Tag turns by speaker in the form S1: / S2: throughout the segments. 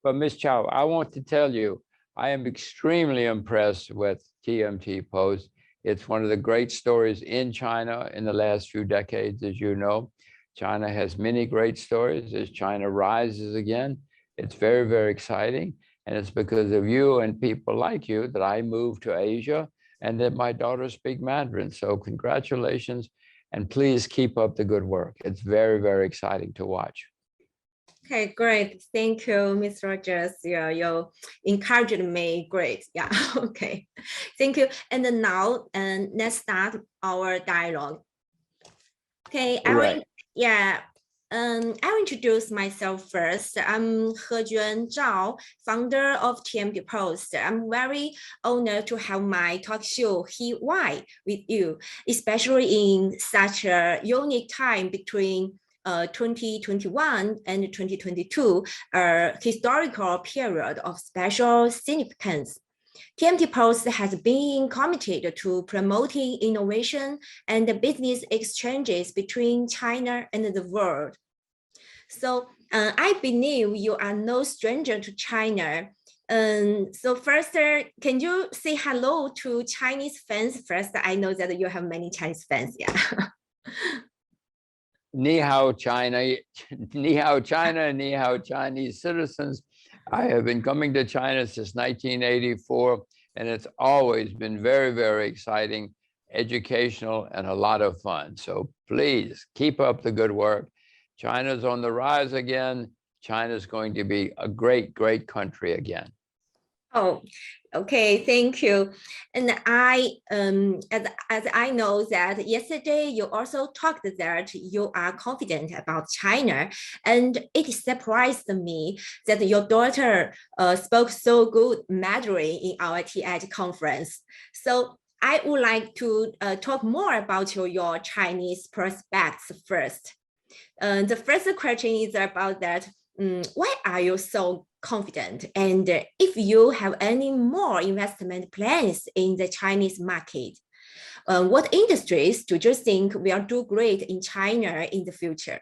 S1: But Ms. Chow, I want to tell you, I am extremely impressed with TMTPost. It's one of the great stories in China in the last few decades, as you know. China has many great stories as China rises again. It's very, very exciting. And it's because of you and people like you that I moved to Asia and that my daughters speak Mandarin. So congratulations, and please keep up the good work. It's very, very exciting to watch.
S2: Okay, great. Thank you, Ms. Rogers. Yeah, you encouraged me. Great. Yeah, okay. Thank you. And then now, let's start our dialogue. Okay,
S1: Right.
S2: I will introduce myself first. I'm Hejuan Zhao, founder of TMTPost. I'm very honored to have my talk show, Why, with you, especially in such a unique time between 2021 and 2022, a historical period of special significance. TMTPost has been committed to promoting innovation and business exchanges between China and the world. So I believe you are no stranger to China. So first, can you say hello to Chinese fans first? I know that you have many Chinese fans, yeah.
S1: Ni hao, China, ni hao, China, ni hao, Chinese citizens. I have been coming to China since 1984, and it's always been very, very exciting, educational, and a lot of fun. So please keep up the good work. China's on the rise again. China's going to be a great, great country again.
S2: Oh, okay, thank you. And as I know that yesterday you also talked that you are confident about China, and it surprised me that your daughter spoke so good Mandarin in our TED conference. So I would like to talk more about your Chinese prospects first. The first question is about that. Why are you so confident? And if you have any more investment plans in the Chinese market, what industries do you think will do great in China in the future?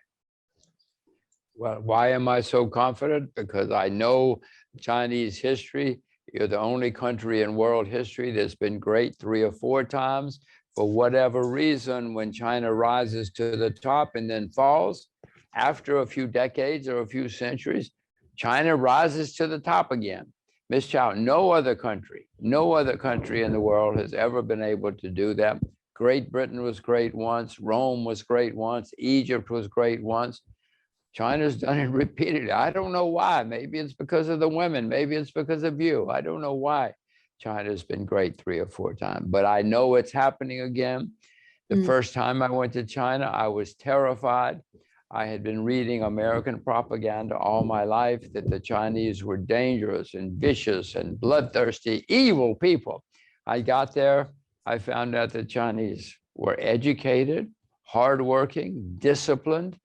S1: Well, why am I so confident? Because I know Chinese history. You're the only country in world history that's been great 3 or 4 times. For whatever reason, when China rises to the top and then falls, after a few decades or a few centuries, China rises to the top again. Ms. Chow, no other country in the world has ever been able to do that. Great Britain was great once, Rome was great once, Egypt was great once. China's done it repeatedly. I don't know why. Maybe it's because of the women. Maybe it's because of you. I don't know why China's been great 3 or 4 times, but I know it's happening again. The first time I went to China, I was terrified. I had been reading American propaganda all my life that the Chinese were dangerous and vicious and bloodthirsty, evil people. I got there, I found out the Chinese were educated, hardworking, disciplined,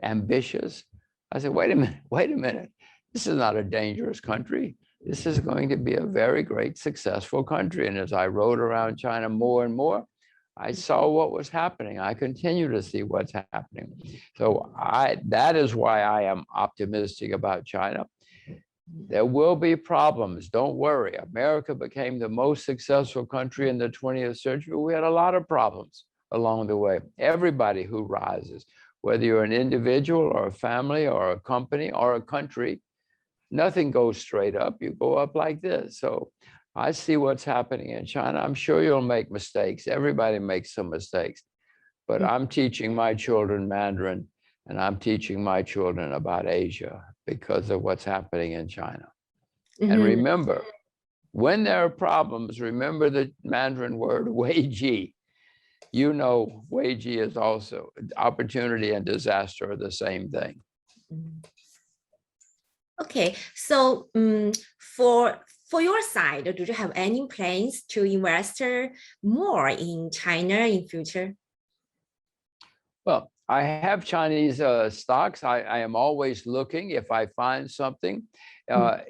S1: ambitious. I said, wait a minute. This is not a dangerous country. This is going to be a very great, successful country. And as I rode around China more and more, I saw what was happening. I continue to see what's happening. So that is why I am optimistic about China. There will be problems, don't worry. America became the most successful country in the 20th century. We had a lot of problems along the way. Everybody who rises, whether you're an individual or a family or a company or a country, nothing goes straight up. You go up like this. So I see what's happening in China. I'm sure you'll make mistakes. Everybody makes some mistakes. But I'm teaching my children Mandarin, and I'm teaching my children about Asia because of what's happening in China. And remember, when there are problems, remember the Mandarin word, wei ji. You know, wei ji is also opportunity and disaster are the same thing.
S2: Okay, so for your side, do you have any plans to invest more in China in future?
S1: Well, I have Chinese stocks. I am always looking if I find something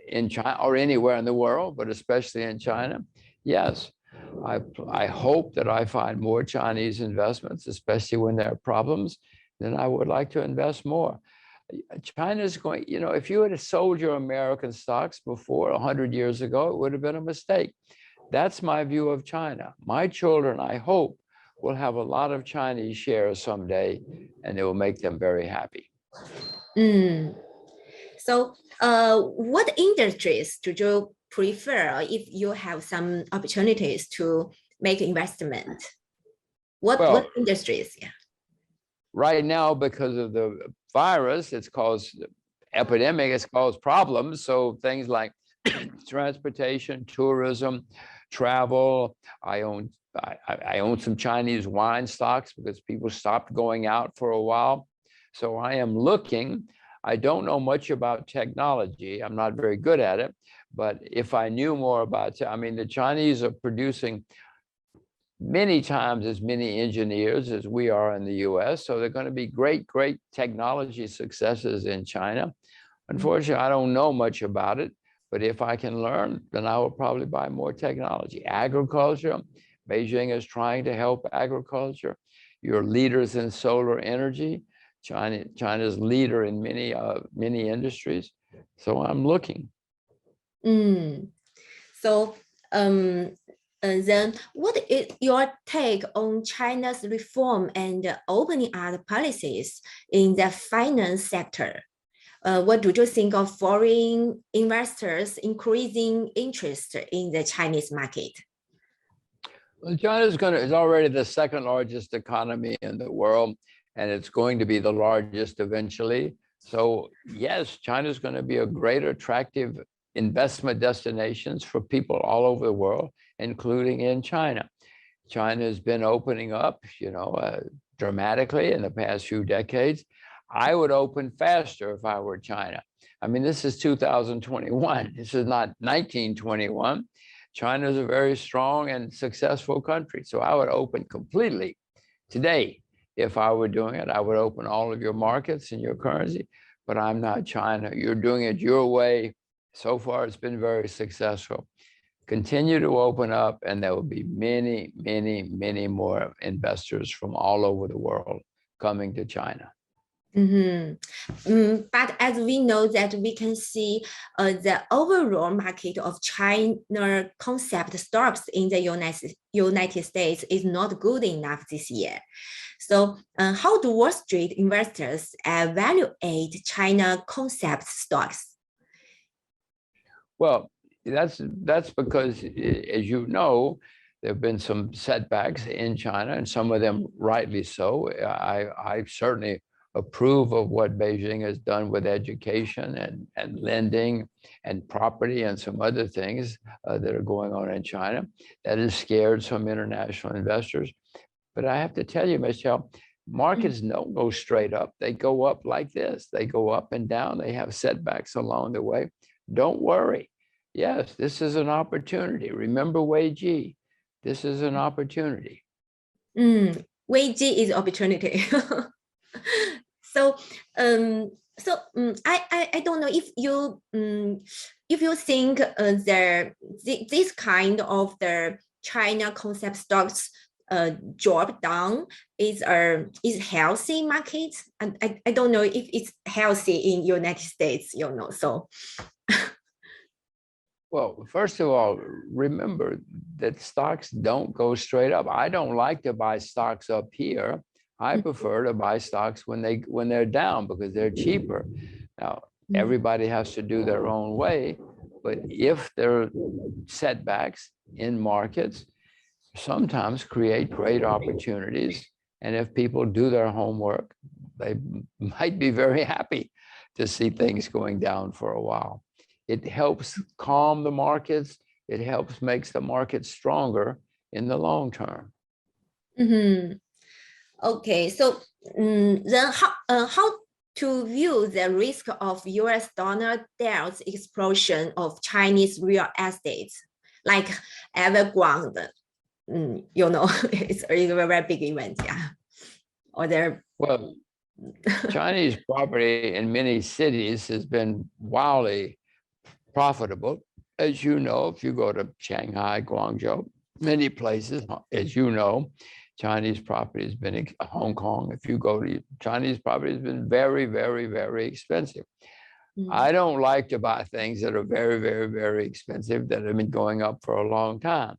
S1: in China or anywhere in the world, but especially in China. Yes, I hope that I find more Chinese investments, especially when there are problems, then I would like to invest more. China's going, you know, if you had sold your American stocks before 100 years ago, it would have been a mistake. That's my view of China. My children, I hope, will have a lot of Chinese shares someday, and it will make them very happy.
S2: Mm. So, what industries do you prefer if you have some opportunities to make investment? What industries? Yeah.
S1: Right now, because of the virus, it's caused epidemic, it's caused problems. So things like transportation, tourism, travel. I own some Chinese wine stocks because people stopped going out for a while. So I am looking. I don't know much about technology. I'm not very good at it. But if I knew more about it, I mean, the Chinese are producing many times as many engineers as we are in the US. So they're going to be great technology successes in China. Unfortunately, I don't know much about it, but if I can learn, then I will probably buy more technology. Agriculture, Beijing is trying to help agriculture. You're leaders in solar energy. China's leader in many industries. So I'm looking.
S2: So and then what is your take on China's reform and opening up policies in the finance sector? What do you think of foreign investors increasing interest in the Chinese market?
S1: Well, China is already the second largest economy in the world, and it's going to be the largest eventually. So yes, China is going to be a great attractive investment destinations for people all over the world, including in China. China has been opening up, dramatically in the past few decades. I would open faster if I were China. I mean, this is 2021. This is not 1921. China is a very strong and successful country. So I would open completely today. If I were doing it, I would open all of your markets and your currency, but I'm not China. You're doing it your way. So far, it's been very successful. Continue to open up, and there will be many more investors from all over the world coming to China.
S2: But as we know that we can see the overall market of China concept stocks in the United States is not good enough this year. So how do Wall Street investors evaluate China concept stocks?
S1: Well, that's because, as you know, there have been some setbacks in China, and some of them rightly so. I certainly approve of what Beijing has done with education and lending and property and some other things that are going on in China. That has scared some international investors. But I have to tell you, Michelle, markets don't go straight up. They go up like this. They go up and down. They have setbacks along the way. Don't worry. Yes, this is an opportunity. Remember Wei Ji. This is an opportunity.
S2: Wei Ji is opportunity. So, I don't know if you think this kind of the China concept stocks drop down is healthy market. I don't know if it's healthy in United States, so.
S1: Well, first of all, remember that stocks don't go straight up. I don't like to buy stocks up here. I prefer to buy stocks when they're down because they're cheaper. Now, everybody has to do their own way, but if there are setbacks in markets, sometimes create great opportunities. And if people do their homework, they might be very happy to see things going down for a while. It helps calm the markets. It helps makes the market stronger in the long term.
S2: Okay, so then how to view the risk of US dollar debt explosion of Chinese real estate, like Evergrande? It's a very big event, yeah. Or there.
S1: Well, Chinese property in many cities has been wildly profitable. As you know, if you go to Shanghai, Guangzhou, many places, as you know, Chinese property has been in Hong Kong. If you go to Chinese property, has been very, very, very expensive. I don't like to buy things that are very, very, very expensive that have been going up for a long time.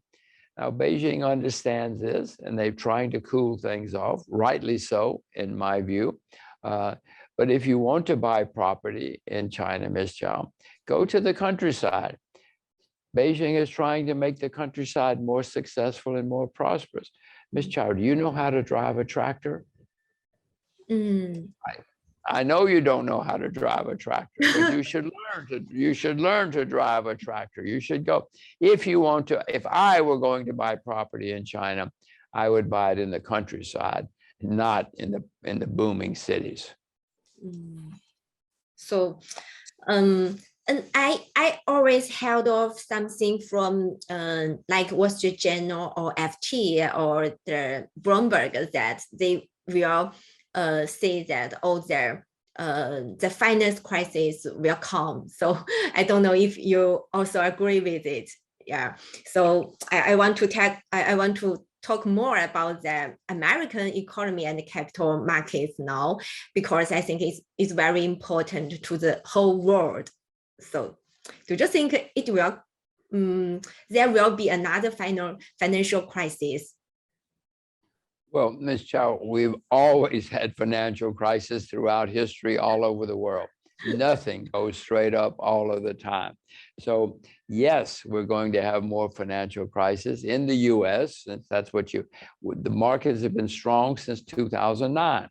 S1: Now, Beijing understands this, and they're trying to cool things off, rightly so, in my view. But if you want to buy property in China, Ms. Zhao, go to the countryside. Beijing is trying to make the countryside more successful and more prosperous. Ms. Zhao, do you know how to drive a tractor? I know you don't know how to drive a tractor, but you should learn to drive a tractor. You should go. If you want to, if I were going to buy property in China, I would buy it in the countryside, not in the booming cities.
S2: So, and I always held off something from like Wall Street Journal or FT or the Bloomberg that they will say that the finance crisis will come. So I don't know if you also agree with it. Yeah. So I want to talk more about the American economy and the capital markets now, because I think it's very important to the whole world. So do you think it will there will be another financial crisis?
S1: Well, Ms. Zhao, we've always had financial crisis throughout history all over the world. Nothing goes straight up all of the time. So yes, we're going to have more financial crisis in the US, since that's what the markets have been strong since 2009.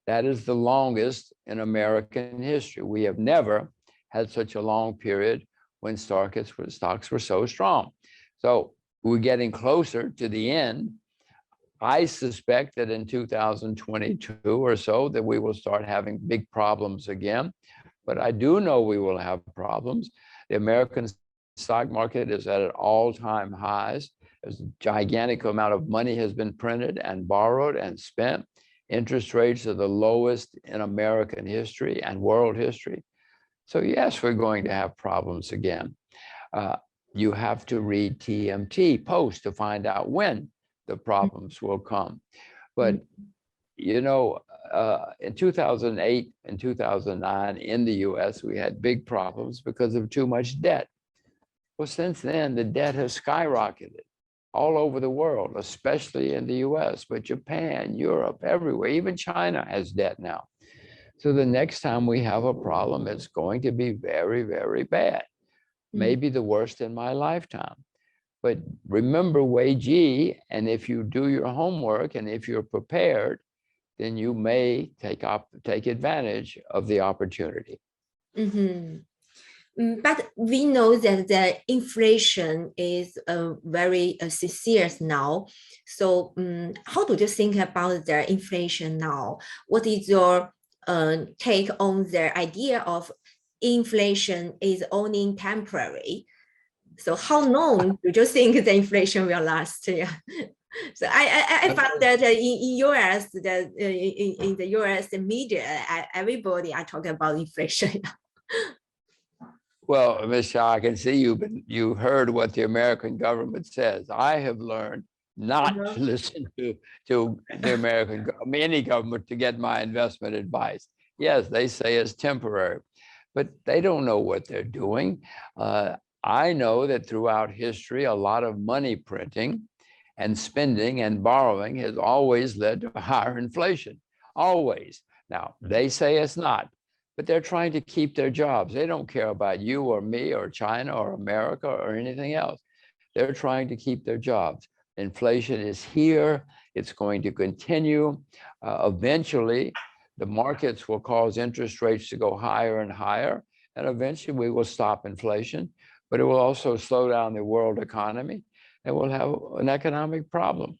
S1: That is the longest in American history. We have never had such a long period when stocks were so strong. So we're getting closer to the end. I suspect that in 2022 or so that we will start having big problems again. But I do know we will have problems. The American stock market is at all-time highs. There's a gigantic amount of money has been printed and borrowed and spent. Interest rates are the lowest in American history and world history. So yes, we're going to have problems again. You have to read TMTPost to find out when the problems will come. But, you know, in 2008 and 2009 in the US, we had big problems because of too much debt. Well, since then, the debt has skyrocketed all over the world, especially in the US, but Japan, Europe, everywhere, even China has debt now. So the next time we have a problem, it's going to be very, very bad. Maybe the worst in my lifetime. But remember Wei Ji, and if you do your homework and if you're prepared, then you may take advantage of the opportunity.
S2: But we know that the inflation is very serious now. So how do you think about the inflation now? What is your take on the idea of inflation is only temporary? So how long do you think the inflation will last? Yeah. So I found that in US, in the US media, everybody are talking about inflation.
S1: Well, Ms. Shah, I can see you heard what the American government says. I have learned not to listen to the American, any government to get my investment advice. Yes, they say it's temporary, but they don't know what they're doing. I know that throughout history, a lot of money printing and spending and borrowing has always led to higher inflation, always. Now, they say it's not, but they're trying to keep their jobs. They don't care about you or me or China or America or anything else. They're trying to keep their jobs. Inflation is here. It's going to continue. Eventually, the markets will cause interest rates to go higher and higher, and eventually we will stop inflation. But it will also slow down the world economy, and we'll have an economic problem.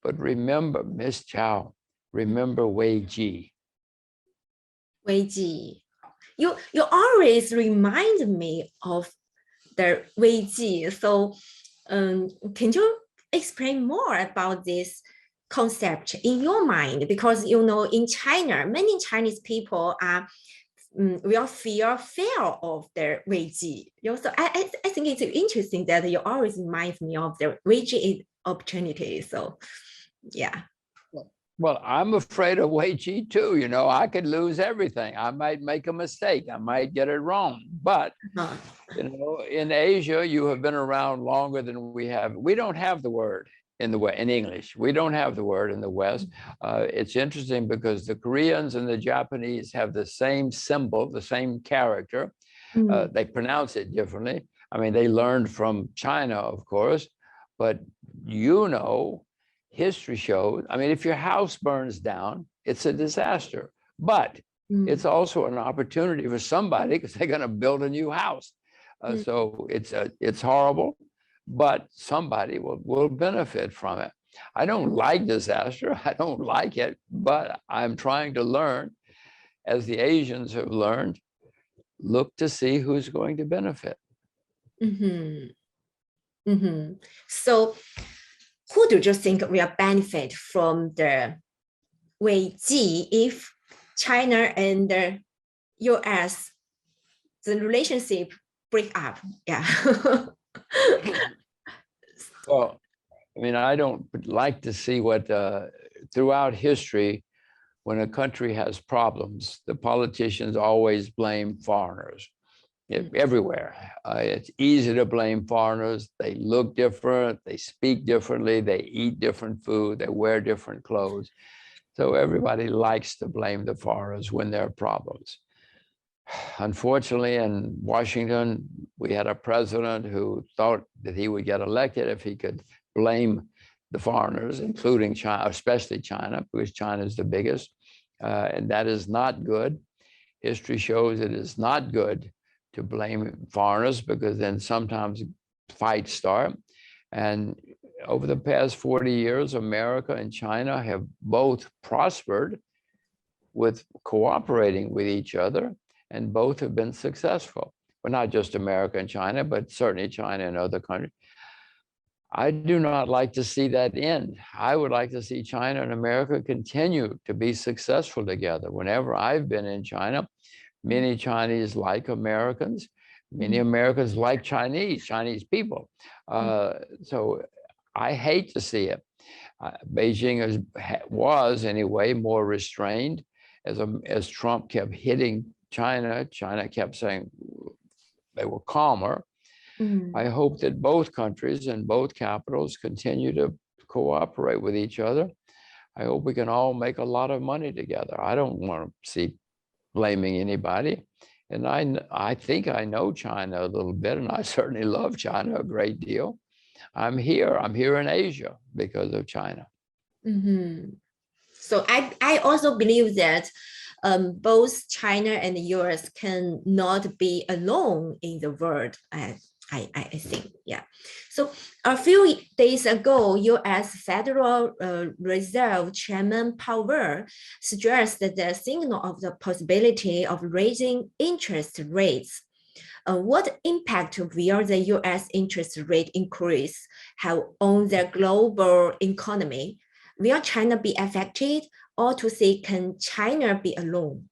S1: But remember, Ms. Zhao, remember Wei Ji.
S2: Wei Ji, you always remind me of the Wei Ji. So can you explain more about this concept in your mind? Because, you know, in China, many Chinese people are will fear of their Wei Ji. So I think it's interesting that you always remind me of the Wei Ji opportunity. So yeah.
S1: Well, I'm afraid of Weiqi too. You know, I could lose everything. I might make a mistake. I might get it wrong. But,
S2: Uh,
S1: you know, in Asia, you have been around longer than we have. We don't have the word in the way in English. We don't have the word in the West. It's interesting because the Koreans and the Japanese have the same symbol, the same character. They pronounce it differently. I mean, they learned from China, of course, but you know, history shows, I mean, if your house burns down, it's a disaster, but it's also an opportunity for somebody because they're going to build a new house. So it's horrible, but somebody will benefit from it. I don't like disaster. I don't like it, but I'm trying to learn, as the Asians have learned, look to see who's going to benefit.
S2: So who do you think will benefit from the Weiqi if China and the US, the relationship break up? Yeah.
S1: Well, I mean, I don't like to see what throughout history, when a country has problems, the politicians always blame foreigners. Everywhere. It's easy to blame foreigners. They look different, they speak differently, they eat different food, they wear different clothes. So everybody likes to blame the foreigners when there are problems. Unfortunately, in Washington, we had a president who thought that he would get elected if he could blame the foreigners, including China, especially China, because China is the biggest. And that is not good. History shows it is not good to blame foreigners, because then sometimes fights start. And over the past 40 years, America and China have both prospered with cooperating with each other, and both have been successful. Well, not just America and China, but certainly China and other countries. I do not like to see that end. I would like to see China and America continue to be successful together. Whenever I've been in China, many Chinese like Americans, many Americans like Chinese people. So I hate to see it. Beijing was anyway more restrained as Trump kept hitting China. China kept saying they were calmer. I hope that both countries and both capitals continue to cooperate with each other. I hope we can all make a lot of money together. I don't want to see blaming anybody. And I think I know China a little bit, and I certainly love China a great deal. I'm here in Asia because of China.
S2: So I also believe that both China and the US cannot be alone in the world. I think, yeah. So a few days ago, U.S. Federal Reserve Chairman Powell suggested the signal of the possibility of raising interest rates. What impact will the U.S. interest rate increase have on the global economy? Will China be affected, or to say, can China be alone?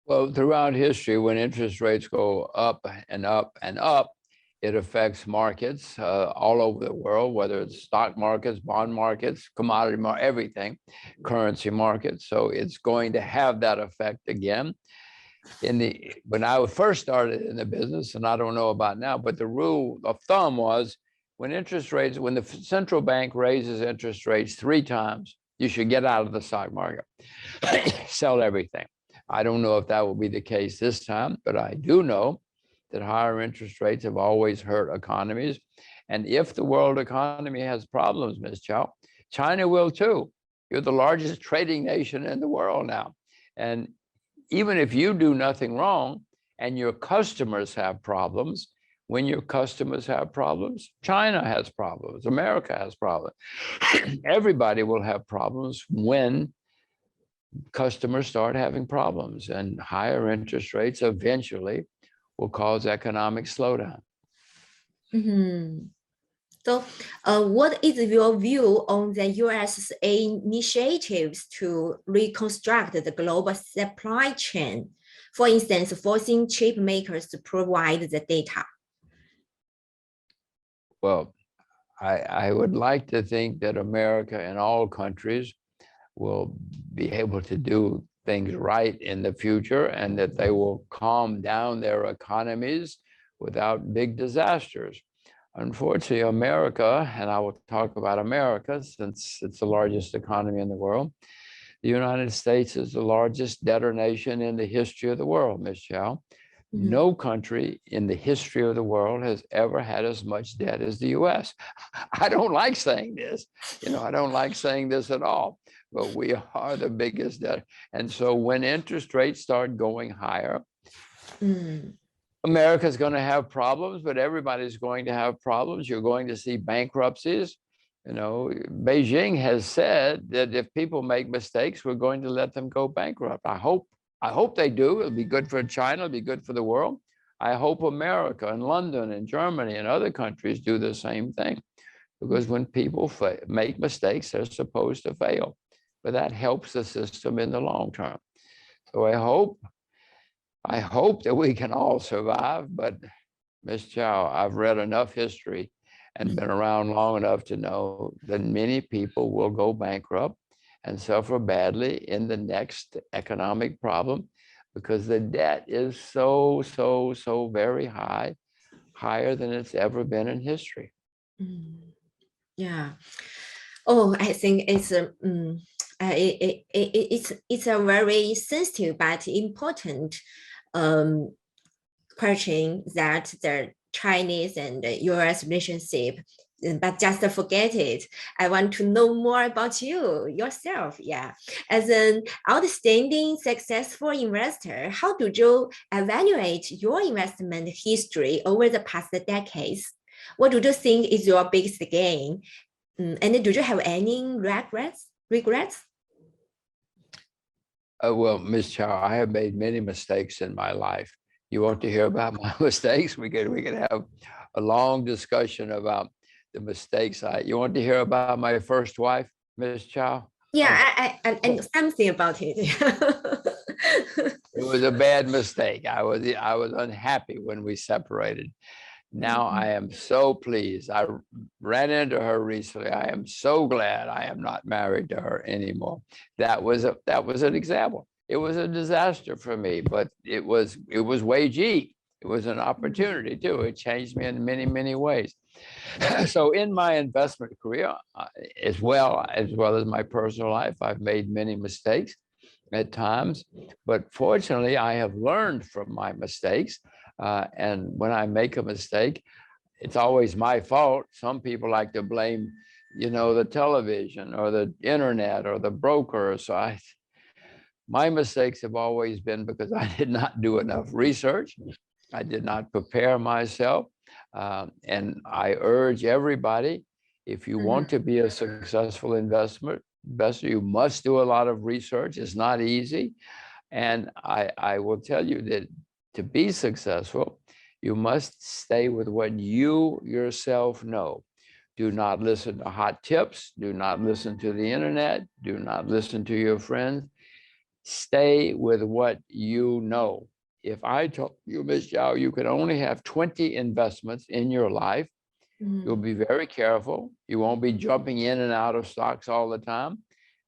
S1: Well, throughout history, when interest rates go up and up and up, it affects markets all over the world, whether it's stock markets, bond markets, commodity market, everything, currency markets. So it's going to have that effect again. When I first started in the business, and I don't know about now, but the rule of thumb was when the central bank raises interest rates 3 times, you should get out of the stock market, sell everything. I don't know if that will be the case this time, but I do know that higher interest rates have always hurt economies. And if the world economy has problems, Ms. Zhao, China will too. You're the largest trading nation in the world now. And even if you do nothing wrong and your customers have problems, when your customers have problems, China has problems, America has problems. Everybody will have problems when customers start having problems, and higher interest rates eventually will cause economic slowdown.
S2: So what is your view on the U.S. initiatives to reconstruct the global supply chain? For instance, forcing chip makers to provide the data.
S1: Well, I would like to think that America and all countries will be able to do things right in the future, and that they will calm down their economies without big disasters. Unfortunately, America, and I will talk about America since it's the largest economy in the world, the United States is the largest debtor nation in the history of the world, Ms. Chow. No country in the history of the world has ever had as much debt as the US. I don't like saying this, I don't like saying this at all, but we are the biggest debt. And so when interest rates start going higher, America's going to have problems, but everybody's going to have problems. You're going to see bankruptcies. Beijing has said that if people make mistakes, we're going to let them go bankrupt. I hope they do. It'll be good for China. It'll be good for the world. I hope America and London and Germany and other countries do the same thing, because when people make mistakes, they're supposed to fail. But that helps the system in the long term. So I hope that we can all survive. But Ms. Chow, I've read enough history and been around long enough to know that many people will go bankrupt and suffer badly in the next economic problem, because the debt is so very high, higher than it's ever been in history.
S2: Yeah. Oh, I think it's a very sensitive but important question that the Chinese and the US relationship, but just forget it. I want to know more about yourself. Yeah. As an outstanding, successful investor, how do you evaluate your investment history over the past decades? What do you think is your biggest gain? And do you have any regrets?
S1: Well, Ms. Chow, I have made many mistakes in my life. You want to hear about my mistakes? We could have a long discussion about the mistakes. You want to hear about my first wife, Ms. Chow?
S2: Yeah, I know something about it.
S1: It was a bad mistake. I was unhappy when we separated. Now I am so pleased. I ran into her recently. I am so glad I am not married to her anymore. That was an example. It was a disaster for me, but it was Weiji. It was an opportunity too. It changed me in many ways. So in my investment career, as well as my personal life, I've made many mistakes at times, but fortunately, I have learned from my mistakes. And when I make a mistake, it's always my fault. Some people like to blame, the television or the internet or the broker. So my mistakes have always been because I did not do enough research. I did not prepare myself. And I urge everybody, if you want to be a successful investor, you must do a lot of research. It's not easy. And I will tell you that to be successful, you must stay with what you yourself know. Do not listen to hot tips. Do not listen to the internet. Do not listen to your friends. Stay with what you know. If I told you, Ms. Zhao, you could only have 20 investments in your life, you'll be very careful. You won't be jumping in and out of stocks all the time,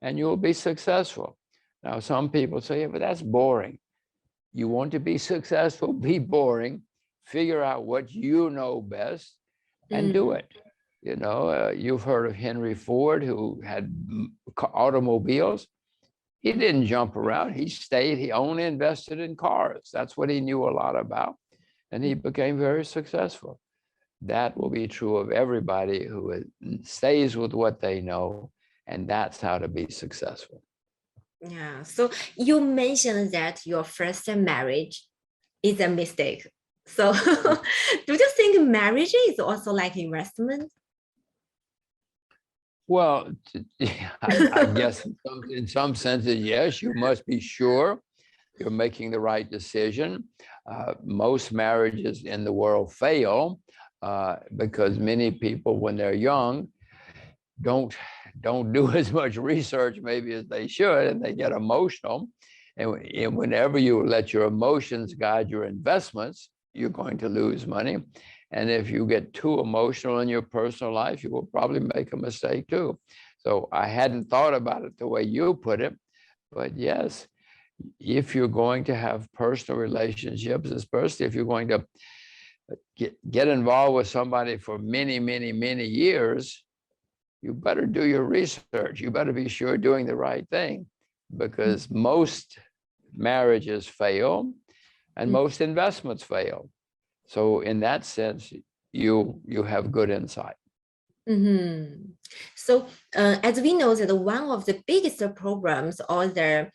S1: and you'll be successful. Now, some people say, yeah, but that's boring. You want to be successful, be boring, figure out what you know best and do it. You've heard of Henry Ford, who had automobiles. He didn't jump around. He stayed. He only invested in cars. That's what he knew a lot about. And he became very successful. That will be true of everybody who stays with what they know. And that's how to be successful.
S2: Yeah. So you mentioned that your first marriage is a mistake. So do you think marriage is also like investment?
S1: Well, I guess in some senses, yes, you must be sure you're making the right decision. Most marriages in the world fail because many people, when they're young, don't do as much research maybe as they should, and they get emotional. And whenever you let your emotions guide your investments, you're going to lose money. And if you get too emotional in your personal life, you will probably make a mistake too. So I hadn't thought about it the way you put it, but yes, if you're going to have personal relationships, especially if you're going to get involved with somebody for many, many, many years, you better do your research. You better be sure doing the right thing, because most marriages fail and most investments fail. So in that sense, you have good insight.
S2: Mm-hmm. So as we know that one of the biggest problems or the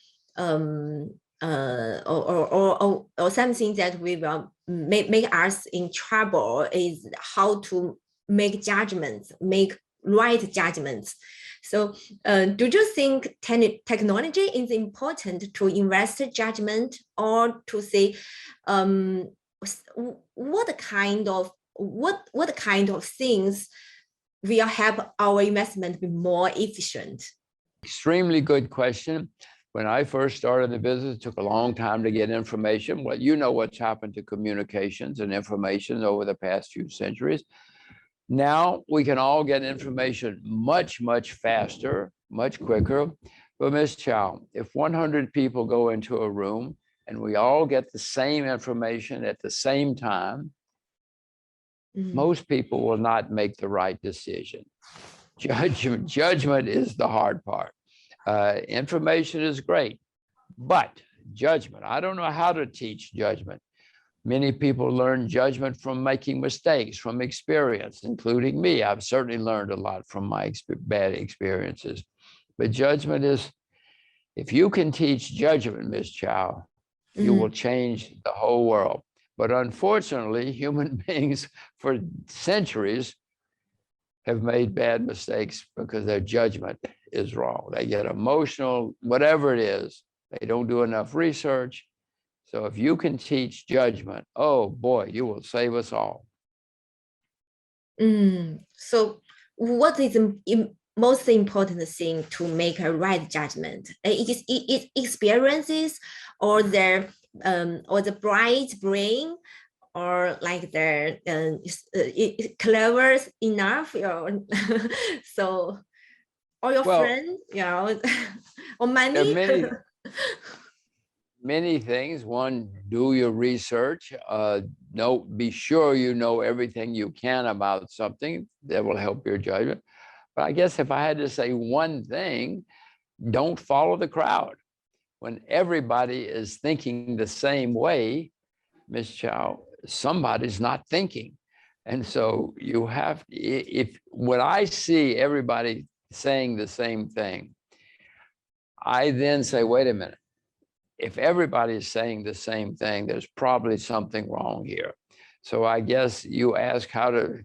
S2: or something that we will make us in trouble is how to make judgments, make right judgments. So do you think technology is important to invest judgment, or to say what kind of things will help our investment be more efficient?
S1: Extremely good question. When I first started the business, it took a long time to get information. Well, you know what's happened to communications and information over the past few centuries. Now we can all get information much, much faster, much quicker. But Ms. Chow, if 100 people go into a room and we all get the same information at the same time, most people will not make the right decision. Judgment is the hard part. Information is great, but judgment, I don't know how to teach judgment. Many people learn judgment from making mistakes, from experience, including me. I've certainly learned a lot from my bad experiences. But judgment is, if you can teach judgment, Ms. Chow, you will change the whole world. But unfortunately, human beings for centuries have made bad mistakes because their judgment is wrong. They get emotional, whatever it is. They don't do enough research. So if you can teach judgment, oh boy, you will save us all.
S2: So what is the most important thing to make a right judgment? It experiences, or the bright brain, or like they're clever enough, so, or your friend, or money.
S1: There are many things. One, do your research. Be sure you know everything you can about something that will help your judgment. But I guess if I had to say one thing, don't follow the crowd. When everybody is thinking the same way, Ms. Chow, somebody's not thinking. And so you have, when I see everybody saying the same thing, I then say, wait a minute, if everybody is saying the same thing, there's probably something wrong here. So I guess you ask how to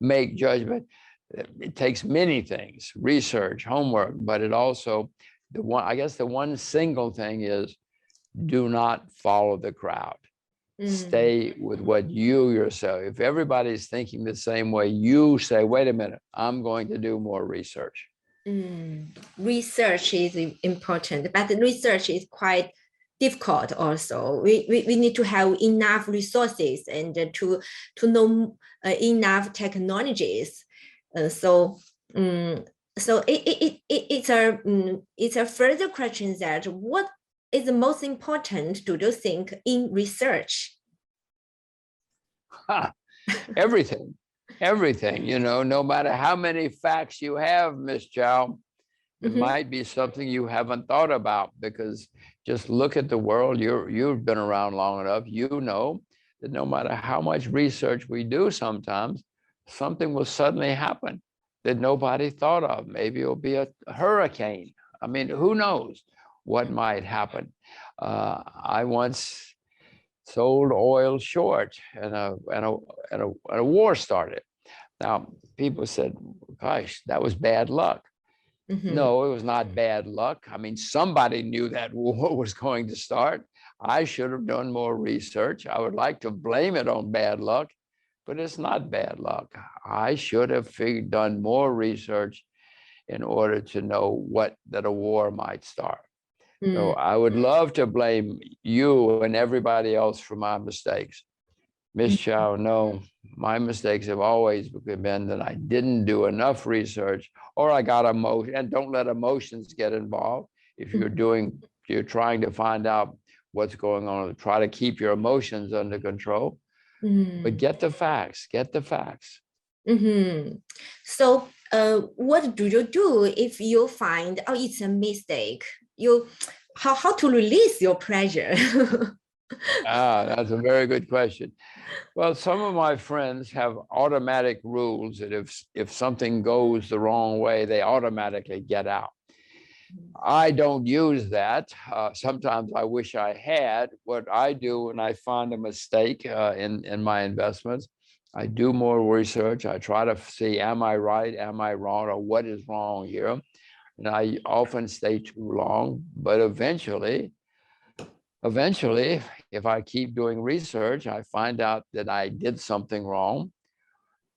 S1: make judgment. It takes many things, research, homework, but it also, the one single thing is, do not follow the crowd. Stay with what you yourself. If everybody's thinking the same way, you say, wait a minute, I'm going to do more research.
S2: Research is important, but research is quite difficult also. We need to have enough resources and to know enough technologies. So it's a further question that what is the most important, do you think, in research?
S1: Everything. Everything, no matter how many facts you have, Ms. Chow, it might be something you haven't thought about, because just look at the world. You've been around long enough. You know that no matter how much research we do, sometimes something will suddenly happen that nobody thought of. Maybe it'll be a hurricane. I mean, who knows what might happen? I once sold oil short, and a war started. Now, people said, gosh, that was bad luck. No, it was not bad luck. I mean, somebody knew that war was going to start. I should have done more research. I would like to blame it on bad luck, but it's not bad luck. I should have done more research in order to know that a war might start. So I would love to blame you and everybody else for my mistakes, Miss Chow, no, my mistakes have always been that I didn't do enough research, or I got emotion, and don't let emotions get involved. If you're trying to find out what's going on, try to keep your emotions under control, but get the facts, get the facts.
S2: So what do you do if you find, oh, it's a mistake? How to release your pressure?
S1: That's a very good question. Well, some of my friends have automatic rules that if something goes the wrong way, they automatically get out. I don't use that. Sometimes I wish I had. What I do when I find a mistake in my investments, I do more research. I try to see, am I right? Am I wrong? Or what is wrong here? And I often stay too long, but eventually, if I keep doing research, I find out that I did something wrong,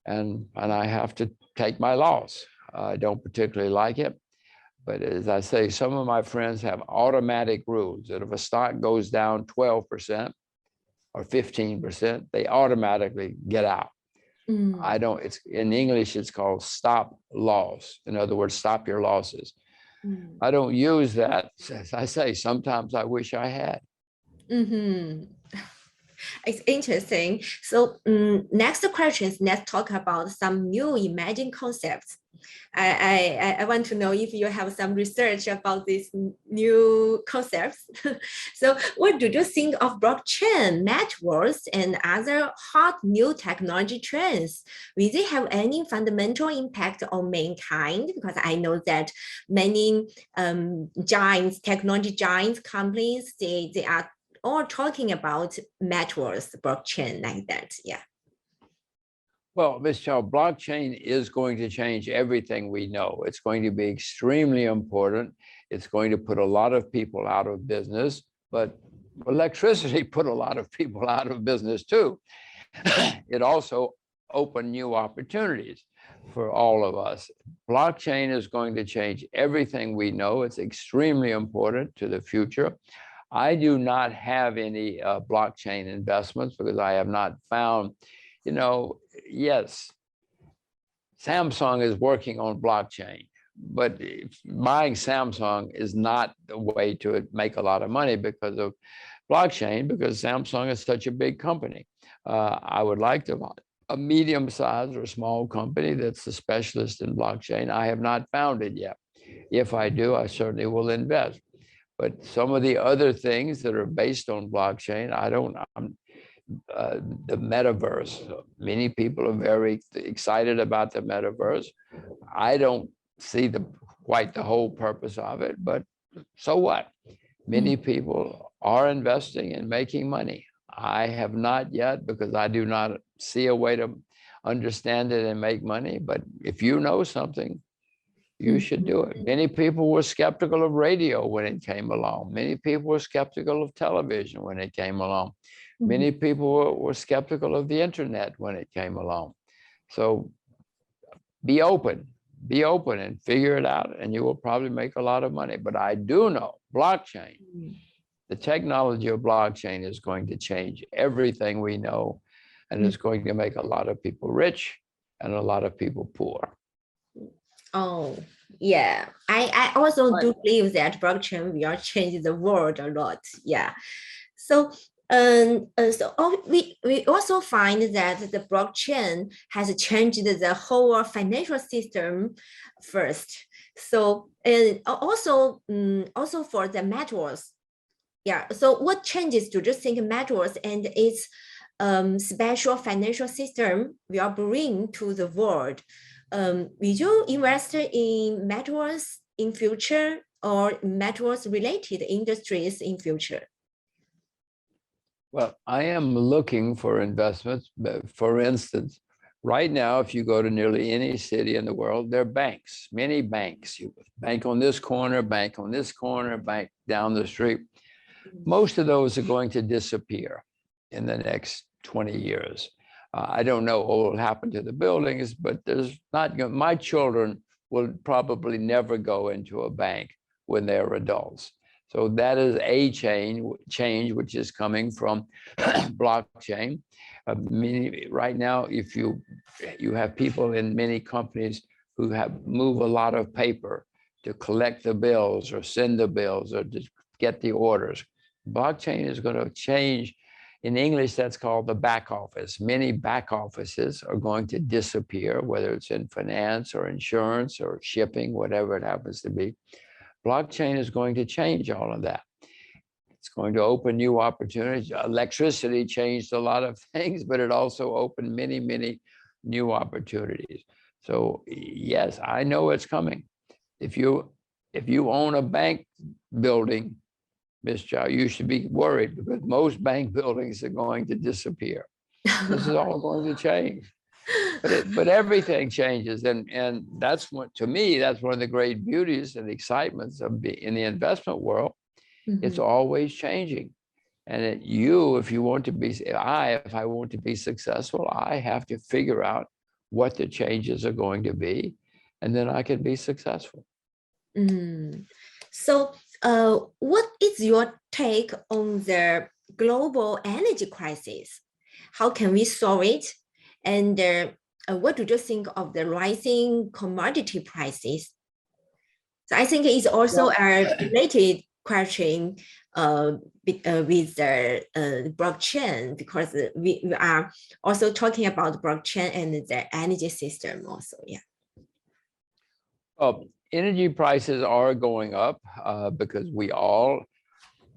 S1: and I have to take my loss. I don't particularly like it, but as I say, some of my friends have automatic rules that if a stock goes down 12% or 15%, they automatically get out. I don't, it's in English, it's called stop loss. In other words, stop your losses. I don't use that. As I say, sometimes I wish I had.
S2: It's interesting. So next question, let's talk about some new emerging concepts. I want to know if you have some research about these new concepts. So what do you think of blockchain, networks, and other hot new technology trends? Will they have any fundamental impact on mankind? Because I know that many giants, technology giants companies, they are all talking about networks, blockchain like that. Yeah.
S1: Well, Ms. Chow, blockchain is going to change everything we know. It's going to be extremely important. It's going to put a lot of people out of business, but electricity put a lot of people out of business too. It also opened new opportunities for all of us. Blockchain is going to change everything we know. It's extremely important to the future. I do not have any blockchain investments because I have not found, yes, Samsung is working on blockchain, but buying Samsung is not the way to make a lot of money because of blockchain, because Samsung is such a big company. I would like to buy a medium-sized or small company that's a specialist in blockchain. I have not found it yet. If I do, I certainly will invest. But some of the other things that are based on blockchain, the metaverse. Many people are very excited about the metaverse. I don't see quite the whole purpose of it, but so what? Many people are investing and making money. I have not yet because I do not see a way to understand it and make money. But if you know something, you should do it. Many people were skeptical of radio when it came along. Many people were skeptical of television when it came along. Many people were skeptical of the internet when it came along. So be open and figure it out, and you will probably make a lot of money. But I do know blockchain, the technology of blockchain is going to change everything we know, and it's going to make a lot of people rich and a lot of people poor.
S2: Oh, yeah. I also do believe that blockchain will change the world a lot. Yeah. So we also find that the blockchain has changed the whole financial system first. So also for the metals. Yeah. So what changes do you think metals and its special financial system will bring to the world? Will you invest in metals in future or metals related industries in future?
S1: Well, I am looking for investments. For instance, right now, if you go to nearly any city in the world, there are banks, many banks. You bank on this corner, bank on this corner, bank down the street. Most of those are going to disappear in the next 20 years. I don't know what will happen to the buildings, but there's not, my children will probably never go into a bank when they're adults. So that is a change which is coming from blockchain. Meaning right now, if you have people in many companies who move a lot of paper to collect the bills or send the bills or to get the orders. Blockchain is going to change. In English, that's called the back office. Many back offices are going to disappear, whether it's in finance or insurance or shipping, whatever it happens to be. Blockchain is going to change all of that. It's going to open new opportunities. Electricity changed a lot of things, but it also opened many, many new opportunities. So yes, I know it's coming. If you own a bank building, Ms. Zhao, you should be worried because most bank buildings are going to disappear. This is all going to change. But everything changes, and that's what, to me, that's one of the great beauties and excitements of in the investment world. It's always changing, and if you want to be, if I want to be successful, I have to figure out what the changes are going to be, and then I can be successful.
S2: So what is your take on the global energy crisis? How can we solve it? And what do you think of the rising commodity prices? So I think it's also a related question with the blockchain, because we are also talking about blockchain and the energy system also, yeah.
S1: Energy prices are going up because we all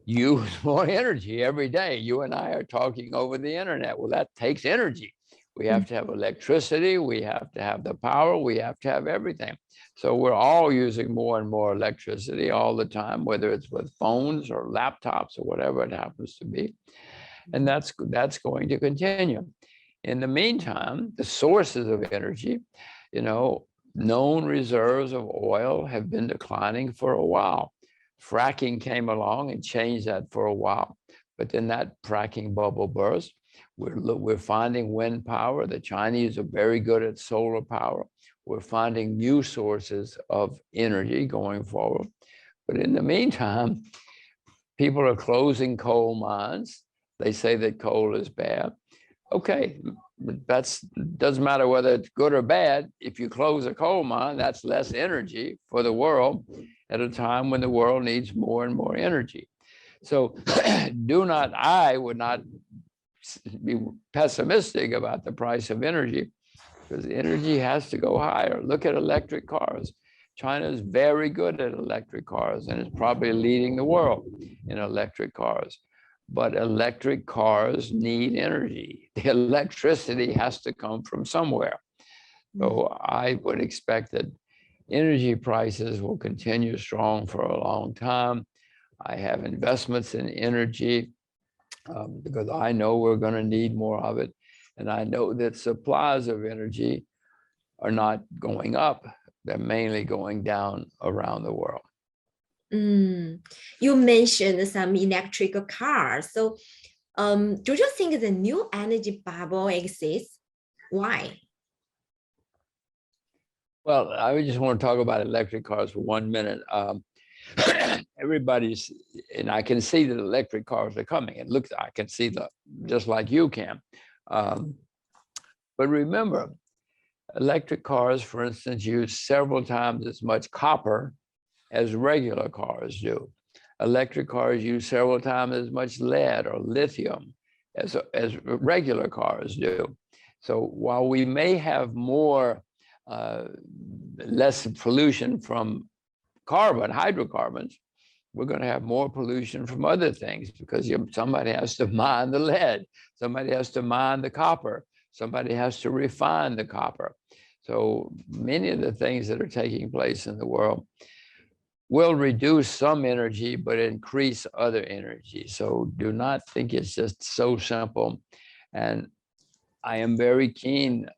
S1: use more energy every day. You and I are talking over the internet. Well, that takes energy. We have to have electricity. We have to have the power. We have to have everything. So we're all using more and more electricity all the time, whether it's with phones or laptops or whatever it happens to be. And that's going to continue. In the meantime, the sources of energy, known reserves of oil have been declining for a while. Fracking came along and changed that for a while, but then that fracking bubble burst. We're finding wind power. The Chinese are very good at solar power. We're finding new sources of energy going forward. But in the meantime, people are closing coal mines. They say that coal is bad. Okay, doesn't matter whether it's good or bad. If you close a coal mine, that's less energy for the world at a time when the world needs more and more energy. So I would not be pessimistic about the price of energy, because energy has to go higher. Look at electric cars. China is very good at electric cars and is probably leading the world in electric cars. But electric cars need energy. The electricity has to come from somewhere. So I would expect that energy prices will continue strong for a long time. I have investments in energy because I know we're going to need more of it. And I know that supplies of energy are not going up. They're mainly going down around the world.
S2: You mentioned some electric cars. So do you think the new energy bubble exists? Why?
S1: Well, I just want to talk about electric cars for 1 minute. Everybody's, and I can see that electric cars are coming. I can see them just like you can. But remember, electric cars, for instance, use several times as much copper as regular cars do. Electric cars use several times as much lead or lithium as regular cars do. So while we may have less pollution from hydrocarbons, we're going to have more pollution from other things, because somebody has to mine the lead, somebody has to mine the copper, somebody has to refine the copper. So many of the things that are taking place in the world will reduce some energy, but increase other energy. So do not think it's just so simple. And I am very keen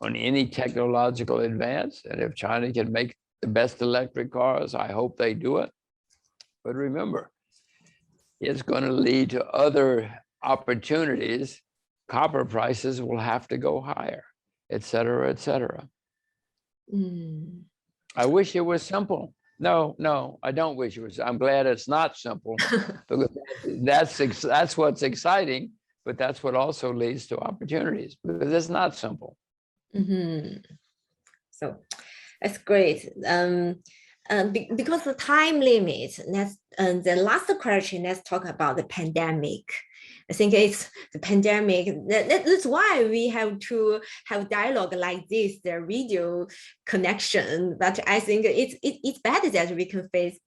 S1: on any technological advance. And if China can make the best electric cars, I hope they do it. But remember, it's going to lead to other opportunities. Copper prices will have to go higher, et cetera, et cetera. I wish it was simple. No, I don't wish it was. I'm glad it's not simple, because that's what's exciting, but that's what also leads to opportunities, because it's not simple.
S2: So that's great. Because the time limit, the last question, let's talk about the pandemic. I think it's the pandemic. That's why we have to have dialogue like this, the video connection. But I think it's better that we can face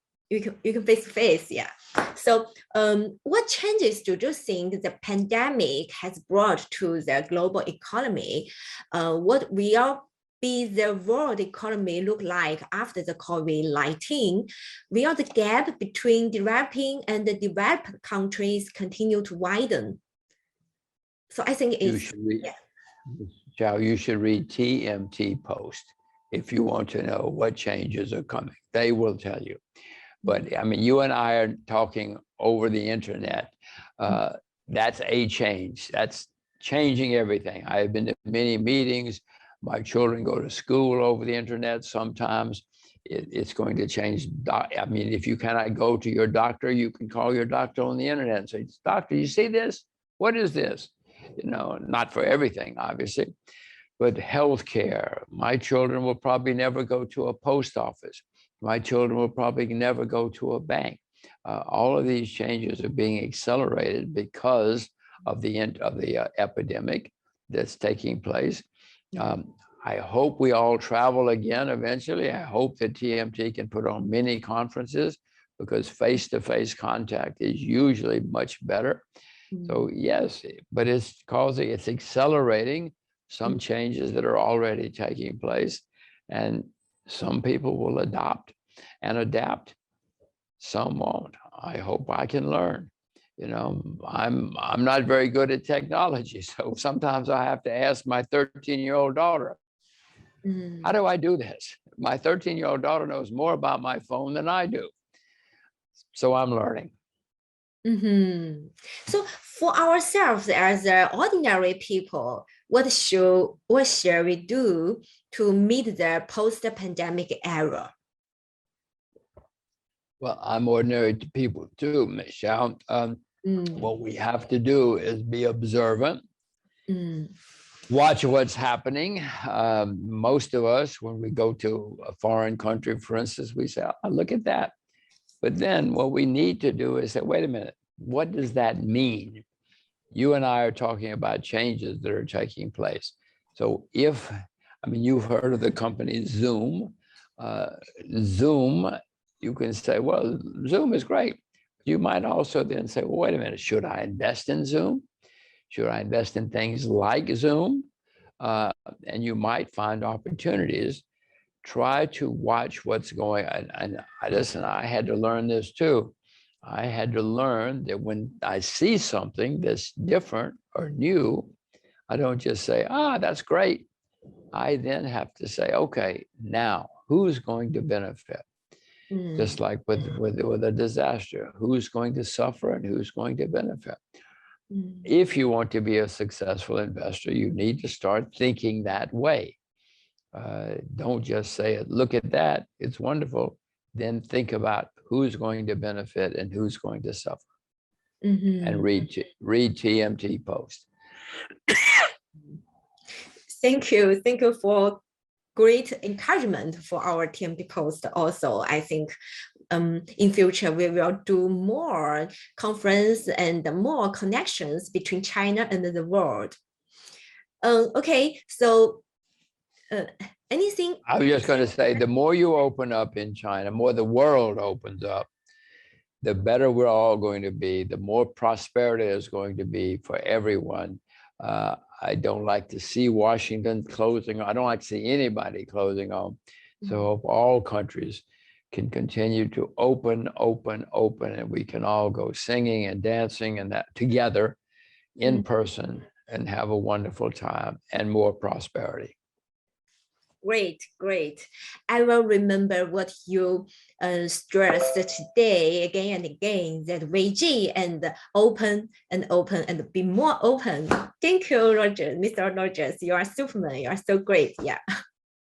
S2: face to face. Yeah. So what changes do you think the pandemic has brought to the global economy? What will be the world economy look like after the COVID-19? Will the gap between developing and the developed countries continue to widen? So I think it's,
S1: Zhao, you should read TMTPost if you want to know what changes are coming. They will tell you. But I mean, you and I are talking over the internet. That's a change. That's changing everything. I have been to many meetings. My children go to school over the internet sometimes. It's going to change. I mean, if you cannot go to your doctor, you can call your doctor on the internet and say, "Doctor, you see this? What is this?" You know, not for everything, obviously, but healthcare. My children will probably never go to a post office. My children will probably never go to a bank. All of these changes are being accelerated because of the epidemic that's taking place. I hope we all travel again eventually. I hope that TMT can put on many conferences, because face-to-face contact is usually much better. So yes, but it's accelerating some changes that are already taking place, and some people will adopt and adapt. Some won't. I hope I can learn. You know, I'm not very good at technology, so sometimes I have to ask my 13-year-old daughter, how do I do this? My 13-year-old daughter knows more about my phone than I do. So I'm learning.
S2: So for ourselves as ordinary people, what shall we do to meet the post-pandemic era?
S1: Well, I'm ordinary people too, Michelle. What we have to do is be observant, watch what's happening. Most of us, when we go to a foreign country, for instance, we say, oh, look at that. But then what we need to do is say, wait a minute, what does that mean? You and I are talking about changes that are taking place. So you've heard of the company Zoom. Zoom, you can say, well, Zoom is great. You might also then say, well, wait a minute, should I invest in Zoom? Should I invest in things like Zoom? And you might find opportunities. Try to watch what's going on. And I had to learn this too. I had to learn that when I see something that's different or new, I don't just say, that's great. I then have to say, okay, now who's going to benefit? Just like with a disaster, who's going to suffer and who's going to benefit? If you want to be a successful investor, you need to start thinking that way. Don't just say, look at that, it's wonderful. Then think about who's going to benefit and who's going to suffer. And read TMTPost.
S2: Thank you for great encouragement for our TMTPost. Also, I think in future we will do more conference and more connections between China and the world. Okay, so anything?
S1: I was just going to say, the more you open up in China, more the world opens up, the better we're all going to be, the more prosperity is going to be for everyone. I don't like to see Washington closing. I don't like to see anybody closing on. So if all countries can continue to open, and we can all go singing and dancing and that together in person and have a wonderful time and more prosperity.
S2: Great. I will remember what you stressed today again and again, that Weiji and open and be more open. Thank you, Roger, Mr. Rogers. You are Superman. You are so great. Yeah.